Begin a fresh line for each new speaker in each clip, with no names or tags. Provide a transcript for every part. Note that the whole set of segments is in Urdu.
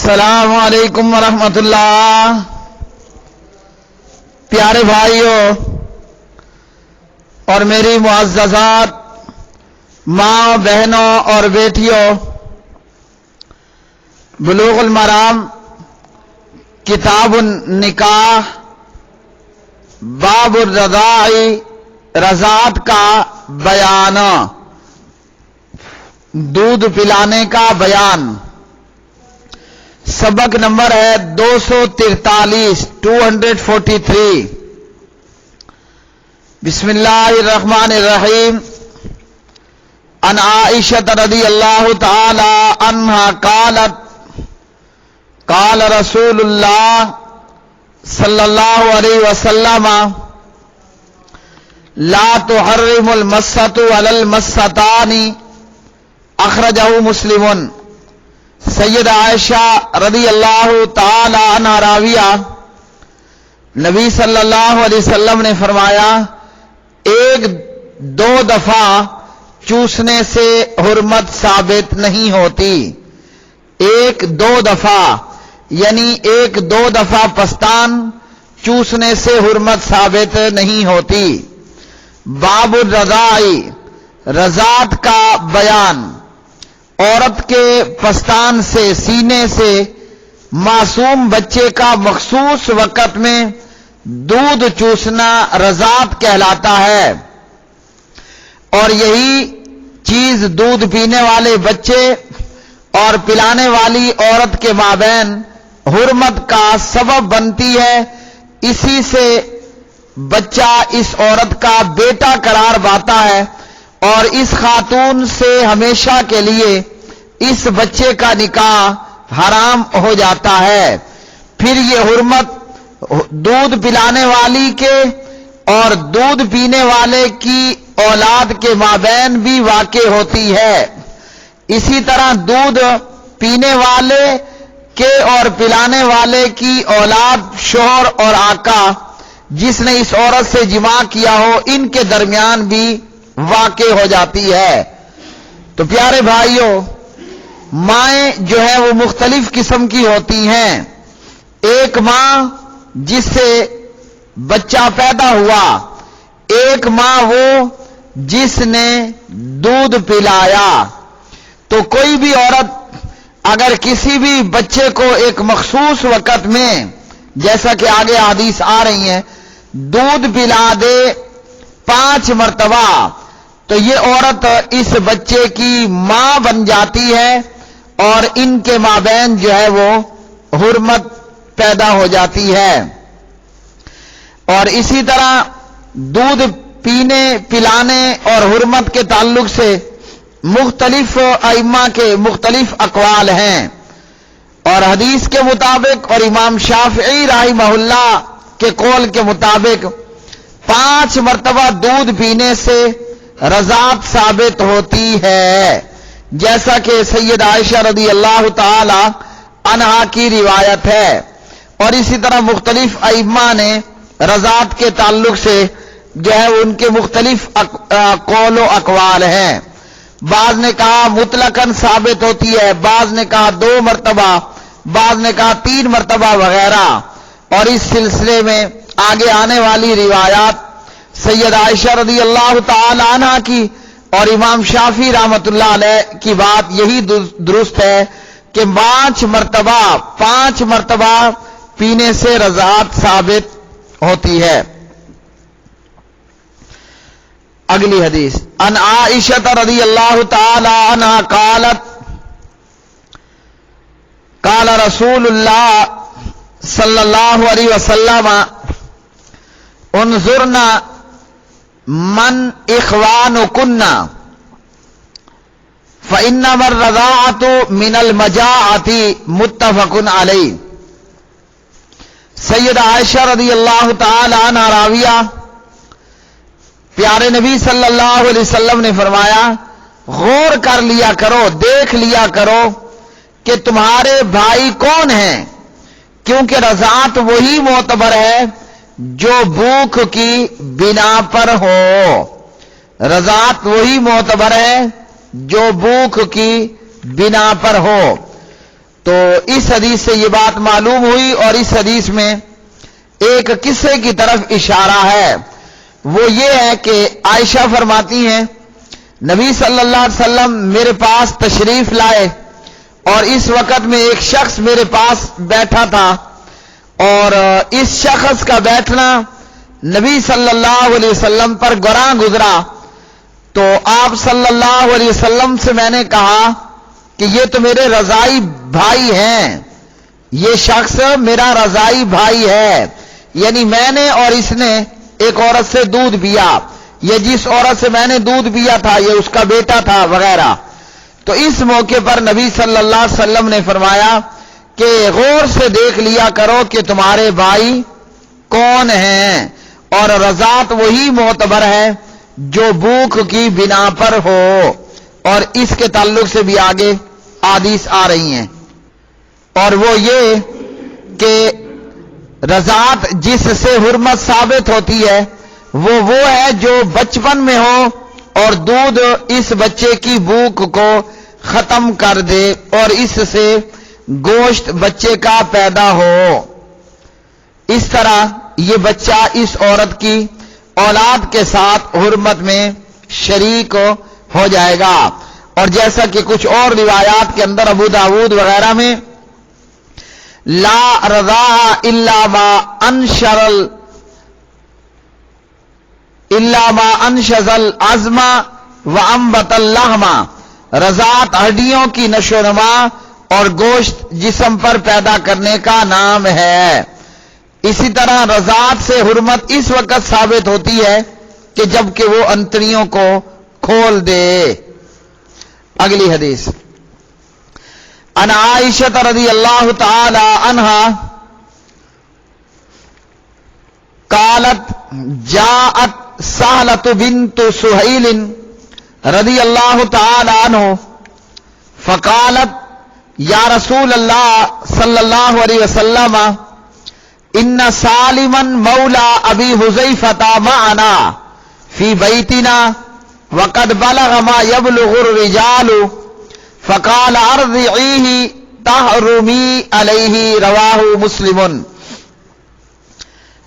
السلام علیکم ورحمۃ اللہ۔ پیارے بھائیوں اور میری معززات ماں بہنوں اور بیٹیوں، بلوغ المرام کتاب النکاح باب الرضاع رضاعت کا بیان، دودھ پلانے کا بیان، سبق نمبر ہے 243 243۔ بسم اللہ الرحمن الرحیم۔ عن عائشہ رضی اللہ تعالی عنہا قالت قال رسول اللہ صلی اللہ علیہ وسلم لا تحرم المسۃ علی المسۃان، اخرجہ مسلم۔ سید عائشہ رضی اللہ تعالی عنہ راویہ، نبی صلی اللہ علیہ وسلم نے فرمایا ایک دو دفعہ چوسنے سے حرمت ثابت نہیں ہوتی۔ ایک دو دفعہ یعنی ایک دو دفعہ پستان چوسنے سے حرمت ثابت نہیں ہوتی۔ باب الرضاع رضاعت کا بیان، عورت کے پستان سے سینے سے معصوم بچے کا مخصوص وقت میں دودھ چوسنا رضاعت کہلاتا ہے، اور یہی چیز دودھ پینے والے بچے اور پلانے والی عورت کے مابین حرمت کا سبب بنتی ہے۔ اسی سے بچہ اس عورت کا بیٹا قرار پاتا ہے اور اس خاتون سے ہمیشہ کے لیے اس بچے کا نکاح حرام ہو جاتا ہے۔ پھر یہ حرمت دودھ پلانے والی کے اور دودھ پینے والے کی اولاد کے مابین بھی واقع ہوتی ہے۔ اسی طرح دودھ پینے والے کے اور پلانے والے کی اولاد، شوہر اور آقا جس نے اس عورت سے جماع کیا ہو، ان کے درمیان بھی واقع ہو جاتی ہے۔ تو پیارے بھائیوں، مائیں جو ہے وہ مختلف قسم کی ہوتی ہیں۔ ایک ماں جس سے بچہ پیدا ہوا، ایک ماں وہ جس نے دودھ پلایا۔ تو کوئی بھی عورت اگر کسی بھی بچے کو ایک مخصوص وقت میں، جیسا کہ آگے حدیث آ رہی ہیں، دودھ پلا دے 5 مرتبہ، تو یہ عورت اس بچے کی ماں بن جاتی ہے اور ان کے مابین جو ہے وہ حرمت پیدا ہو جاتی ہے۔ اور اسی طرح دودھ پینے، پلانے اور حرمت کے تعلق سے مختلف ائمہ کے مختلف اقوال ہیں، اور حدیث کے مطابق اور امام شافعی رحمہ اللہ کے قول کے مطابق 5 مرتبہ دودھ پینے سے رضاعت ثابت ہوتی ہے، جیسا کہ سید عائشہ رضی اللہ تعالی عنہا کی روایت ہے۔ اور اسی طرح مختلف ائمہ نے رضاعت کے تعلق سے جو ہے ان کے مختلف قول و اقوال ہیں۔ بعض نے کہا مطلقاً ثابت ہوتی ہے، بعض نے کہا 2 مرتبہ، بعض نے کہا 3 مرتبہ وغیرہ۔ اور اس سلسلے میں آگے آنے والی روایات سید عائشہ رضی اللہ تعالی عنہا کی اور امام شافعی رحمۃ اللہ علیہ کی بات یہی درست ہے کہ 5 مرتبہ پینے سے رضاعت ثابت ہوتی ہے۔ اگلی حدیث، عن عائشہ رضی اللہ تعالی عنہا قالت قال رسول اللہ صلی اللہ علیہ وسلم انظرنا من اخوانکن فإنما الرضاعة من المجاعة، متفق علیہ۔ سید عائشہ رضی اللہ تعالی عنہ راویہ، پیارے نبی صلی اللہ علیہ وسلم نے فرمایا غور کر لیا کرو، دیکھ لیا کرو کہ تمہارے بھائی کون ہیں، کیونکہ رضاعت وہی معتبر ہے جو بھوک کی بنا پر ہو۔ رضاعت وہی معتبر ہے جو بھوک کی بنا پر ہو۔ تو اس حدیث سے یہ بات معلوم ہوئی، اور اس حدیث میں ایک قصے کی طرف اشارہ ہے، وہ یہ ہے کہ عائشہ فرماتی ہیں نبی صلی اللہ علیہ وسلم میرے پاس تشریف لائے، اور اس وقت میں ایک شخص میرے پاس بیٹھا تھا، اور اس شخص کا بیٹھنا نبی صلی اللہ علیہ وسلم پر گراں گزرا، تو آپ صلی اللہ علیہ وسلم سے میں نے کہا کہ یہ تو میرے رضائی بھائی ہیں، یہ شخص میرا رضائی بھائی ہے، یعنی میں نے اور اس نے ایک عورت سے دودھ پیا، یہ جس عورت سے میں نے دودھ پیا تھا یہ اس کا بیٹا تھا وغیرہ۔ تو اس موقع پر نبی صلی اللہ علیہ وسلم نے فرمایا کہ غور سے دیکھ لیا کرو کہ تمہارے بھائی کون ہیں، اور رضاعت وہی معتبر ہے جو بھوک کی بنا پر ہو، اور اس کے تعلق سے بھی آگے احادیث آ رہی ہیں، اور وہ یہ کہ رضاعت جس سے حرمت ثابت ہوتی ہے وہ ہے جو بچپن میں ہو اور دودھ اس بچے کی بھوک کو ختم کر دے اور اس سے گوشت بچے کا پیدا ہو، اس طرح یہ بچہ اس عورت کی اولاد کے ساتھ حرمت میں شریک ہو جائے گا۔ اور جیسا کہ کچھ اور روایات کے اندر ابو داود وغیرہ میں لا رضاء الا ما انشز العظم وانبت اللحم، رضاعت ہڈیوں کی نشو و نما اور گوشت جسم پر پیدا کرنے کا نام ہے۔ اسی طرح رضاعت سے حرمت اس وقت ثابت ہوتی ہے کہ جب کہ وہ انتڑیوں کو کھول دے۔ اگلی حدیث عن عائشہ رضی اللہ تعالی عنہا قالت جاءت سہلۃ بنت سہیل رضی اللہ تعالی عنہ فقالت یا رسول اللہ صلی اللہ علیہ وسلم ان سالما مولا ابی حذیفہ معنا فی بیتنا وقد بلغ ما يبلغ الرجال فقال ارضعیہ تحرمی علیہ، رواہ مسلم۔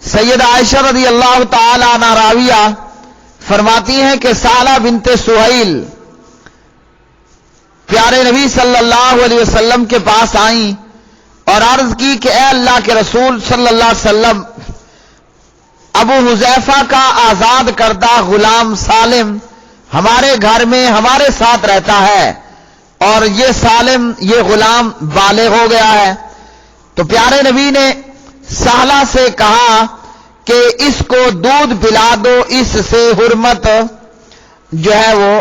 سید عائشہ رضی اللہ تعالی عنہ راویہ فرماتی ہیں کہ سالہ بنت سہیل پیارے نبی صلی اللہ علیہ وسلم کے پاس آئیں اور عرض کی کہ اے اللہ کے رسول صلی اللہ علیہ وسلم، ابو حذیفہ کا آزاد کردہ غلام سالم ہمارے گھر میں ہمارے ساتھ رہتا ہے، اور یہ سالم یہ غلام بالغ ہو گیا ہے۔ تو پیارے نبی نے سہلہ سے کہا کہ اس کو دودھ پلا دو، اس سے حرمت جو ہے وہ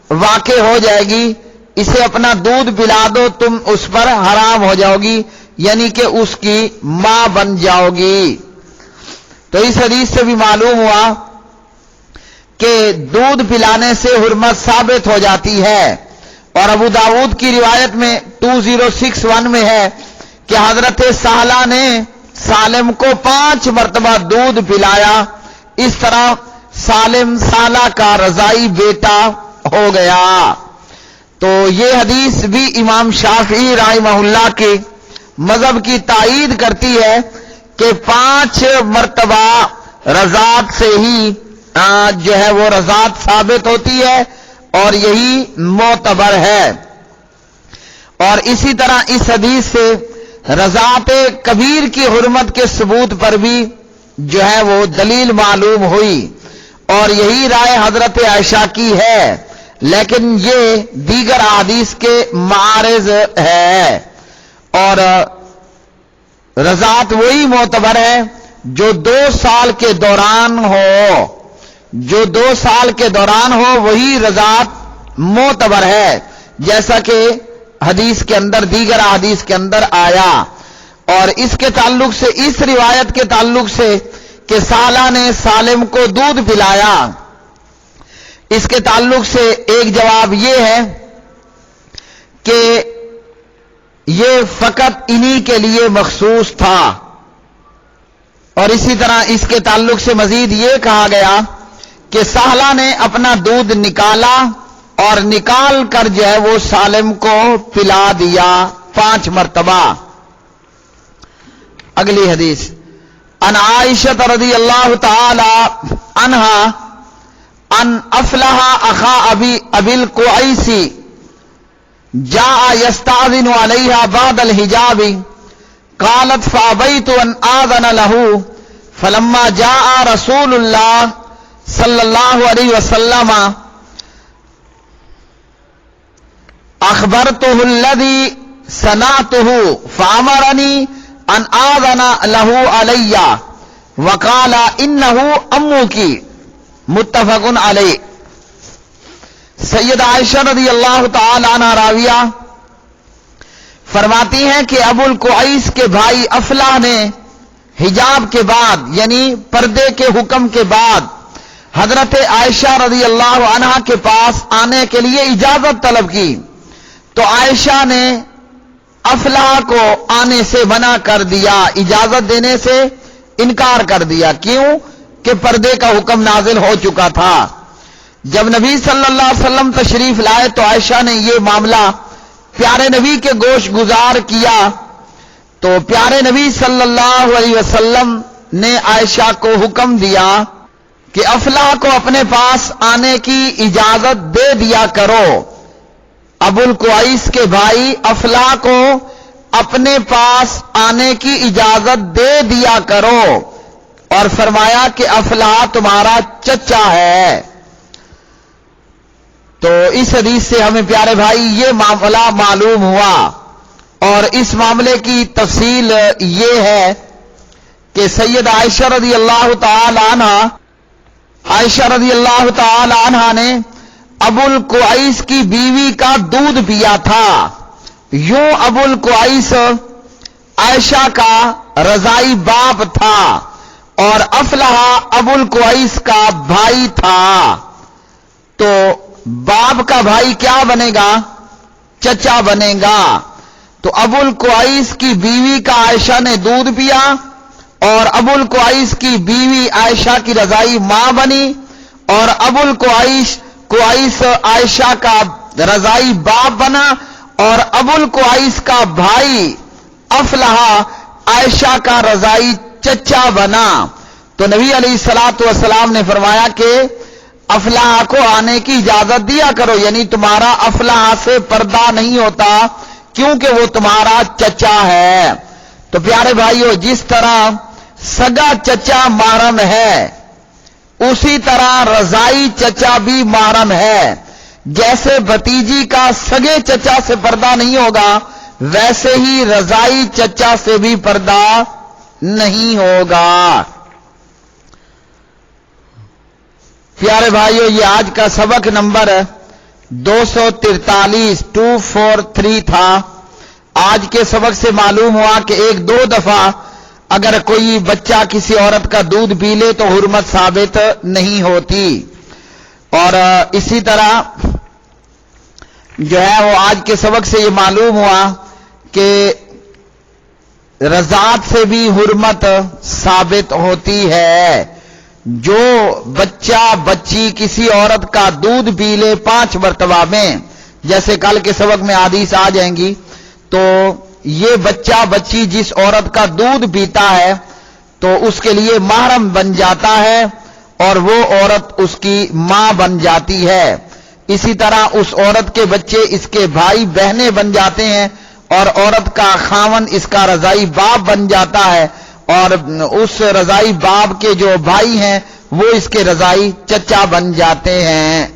واقع ہو جائے گی، اسے اپنا دودھ پلا دو، تم اس پر حرام ہو جاؤ گی، یعنی کہ اس کی ماں بن جاؤ گی۔ تو اس حدیث سے بھی معلوم ہوا کہ دودھ پلانے سے حرمت ثابت ہو جاتی ہے، اور ابو داود کی روایت میں 2061 میں ہے کہ حضرت سہلہ نے سالم کو 5 مرتبہ دودھ پلایا، اس طرح سالم سالہ کا رضائی بیٹا ہو گیا۔ تو یہ حدیث بھی امام شافعی رحمہ اللہ کے مذہب کی تائید کرتی ہے کہ 5 مرتبہ رضاعت سے ہی جو ہے وہ رضاعت ثابت ہوتی ہے، اور یہی معتبر ہے۔ اور اسی طرح اس حدیث سے رضاعت کبیر کی حرمت کے ثبوت پر بھی جو ہے وہ دلیل معلوم ہوئی، اور یہی رائے حضرت عائشہ کی ہے، لیکن یہ دیگر احادیث کے معارض ہے، اور رضاعت وہی معتبر ہے جو 2 سال کے دوران ہو، جو 2 سال کے دوران ہو وہی رضاعت معتبر ہے، جیسا کہ حدیث کے اندر دیگر حدیث کے اندر آیا۔ اور اس کے تعلق سے اس روایت کے تعلق سے کہ سالہ نے سالم کو دودھ پلایا، اس کے تعلق سے ایک جواب یہ ہے کہ یہ فقط انہی کے لیے مخصوص تھا، اور اسی طرح اس کے تعلق سے مزید یہ کہا گیا کہ سہلہ نے اپنا دودھ نکالا اور نکال کر جو ہے وہ سالم کو پلا دیا 5 مرتبہ. اگلی حدیث ان عائشہ رضی اللہ تعالی عنہا ان افلح اخا ابی القعیس جاء يستأذن عليها بعد الحجاب قالت فأبيت أن آذن له فلما جاء رسول الله صلى الله عليه وسلم أخبرته الذي صنعته فأمرني أن آذن له علي وقال إنه أمك. متفق علیہ. سید عائشہ رضی اللہ تعالی عنہ راویہ فرماتی ہیں کہ ابو القعیس کے بھائی افلاح نے حجاب کے بعد یعنی پردے کے حکم کے بعد حضرت عائشہ رضی اللہ عنہا کے پاس آنے کے لیے اجازت طلب کی تو عائشہ نے افلاح کو آنے سے منع کر دیا، اجازت دینے سے انکار کر دیا. کیوں؟ کہ پردے کا حکم نازل ہو چکا تھا. جب نبی صلی اللہ علیہ وسلم تشریف لائے تو عائشہ نے یہ معاملہ پیارے نبی کے گوش گزار کیا تو پیارے نبی صلی اللہ علیہ وسلم نے عائشہ کو حکم دیا کہ افلاح کو اپنے پاس آنے کی اجازت دے دیا کرو. ابو القعیس کے بھائی افلاح کو اپنے پاس آنے کی اجازت دے دیا کرو اور فرمایا کہ افلاح تمہارا چچا ہے. تو اس حدیث سے ہمیں پیارے بھائی یہ معاملہ معلوم ہوا اور اس معاملے کی تفصیل یہ ہے کہ سید عائشہ رضی اللہ تعالی عنہ نے ابو القعیس کی بیوی کا دودھ پیا تھا. یوں ابو القعیس عائشہ کا رضائی باپ تھا اور افلاح ابو القعیس کا بھائی تھا. تو باپ کا بھائی کیا بنے گا؟ چچا بنے گا. تو ابو القعیس کی بیوی کا عائشہ نے دودھ پیا اور ابو القعیس کی بیوی عائشہ کی رضائی ماں بنی اور ابو القعیس عائشہ کا رضائی باپ بنا اور ابو القعیس کا بھائی افلاح عائشہ کا رضائی چچا بنا. تو نبی علیہ الصلوۃ والسلام نے فرمایا کہ افلاح کو آنے کی اجازت دیا کرو، یعنی تمہارا افلاح سے پردہ نہیں ہوتا کیونکہ وہ تمہارا چچا ہے. تو پیارے بھائیو، جس طرح سگا چچا محرم ہے اسی طرح رضائی چچا بھی محرم ہے. جیسے بھتیجی کا سگے چچا سے پردہ نہیں ہوگا ویسے ہی رضائی چچا سے بھی پردہ نہیں ہوگا. پیارے بھائیو، یہ آج کا سبق نمبر 243 تھا. آج کے سبق سے معلوم ہوا کہ 1-2 دفعہ اگر کوئی بچہ کسی عورت کا دودھ پی لے تو حرمت ثابت نہیں ہوتی. اور اسی طرح جو ہے وہ آج کے سبق سے یہ معلوم ہوا کہ رضاعت سے بھی حرمت ثابت ہوتی ہے. جو بچہ بچی کسی عورت کا دودھ پی لے 5 مرتبہ میں، جیسے کل کے سبق میں حدیث آ جائیں گی، تو یہ بچہ بچی جس عورت کا دودھ پیتا ہے تو اس کے لیے محرم بن جاتا ہے اور وہ عورت اس کی ماں بن جاتی ہے. اسی طرح اس عورت کے بچے اس کے بھائی بہنیں بن جاتے ہیں اور عورت کا خاون اس کا رضائی باپ بن جاتا ہے اور اس رضائی باپ کے جو بھائی ہیں وہ اس کے رضائی چچا بن جاتے ہیں.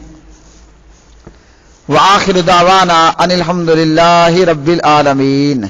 وآخر دعوانا ان الحمد للہ رب العالمین.